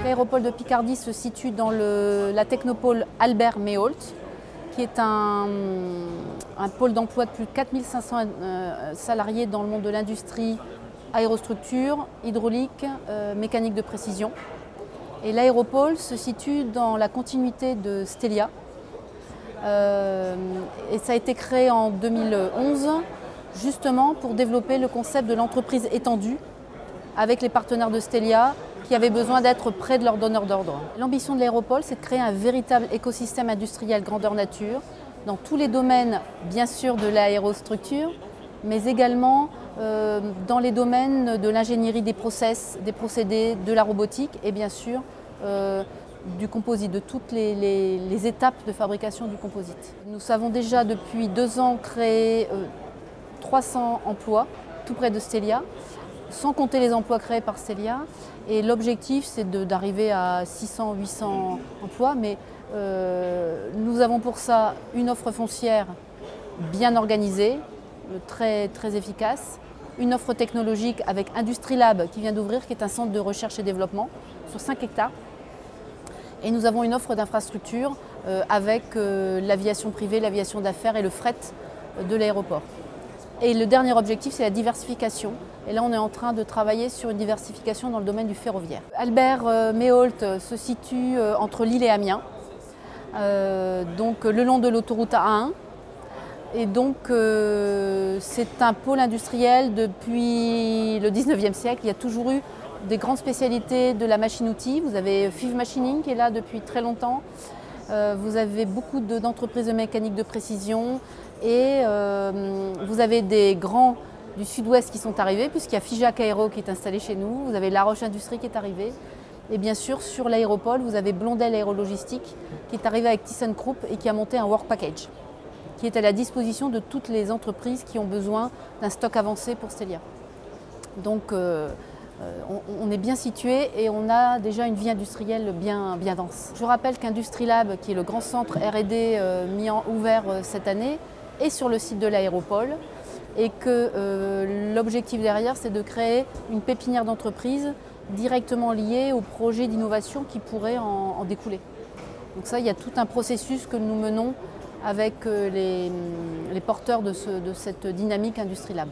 L'aéropole de Picardie se situe dans la technopole Albert Méault, qui est un pôle d'emploi de plus de 4500 salariés dans le monde de l'industrie, aérostructure, hydraulique, mécanique de précision. Et l'aéropole se situe dans la continuité de Stelia. Et ça a été créé en 2011, justement pour développer le concept de l'entreprise étendue avec les partenaires de Stelia qui avaient besoin d'être près de leurs donneurs d'ordre. L'ambition de l'aéropole, c'est de créer un véritable écosystème industriel grandeur nature dans tous les domaines, bien sûr, de l'aérostructure, mais également dans les domaines de l'ingénierie des process, des procédés, de la robotique et bien sûr du composite, de toutes les étapes de fabrication du composite. Nous avons déjà depuis 2 ans créé 300 emplois tout près de Stelia, sans compter les emplois créés par Stelia. Et l'objectif, c'est d'arriver à 600-800 emplois, mais nous avons pour ça une offre foncière bien organisée, très efficace, une offre technologique avec IndustriLab qui vient d'ouvrir, qui est un centre de recherche et développement sur 5 hectares. Et nous avons une offre d'infrastructure avec l'aviation privée, l'aviation d'affaires et le fret de l'aéroport. Et le dernier objectif, c'est la diversification. Et là, on est en train de travailler sur une diversification dans le domaine du ferroviaire. Albert Méault se situe entre Lille et Amiens, donc le long de l'autoroute A1. Et donc, c'est un pôle industriel depuis le 19e siècle. Il y a toujours eu des grandes spécialités de la machine-outil. Vous avez FIV Machining qui est là depuis très longtemps. Vous avez beaucoup d'entreprises de mécanique de précision et vous avez des grands du sud-ouest qui sont arrivés, puisqu'il y a Figeac Aéro qui est installé chez nous, vous avez La Roche Industrie qui est arrivée, et bien sûr sur l'aéropole, vous avez Blondel Aérologistique qui est arrivé avec ThyssenKrupp et qui a monté un work package, qui est à la disposition de toutes les entreprises qui ont besoin d'un stock avancé pour Stelia. Donc on est bien situé et on a déjà une vie industrielle bien dense. Je rappelle qu'IndustriLab, qui est le grand centre R&D ouvert cette année, est sur le site de l'aéropole et que l'objectif derrière, c'est de créer une pépinière d'entreprise directement liée aux projets d'innovation qui pourraient en découler. Donc ça, il y a tout un processus que nous menons avec les porteurs de cette dynamique IndustriLab.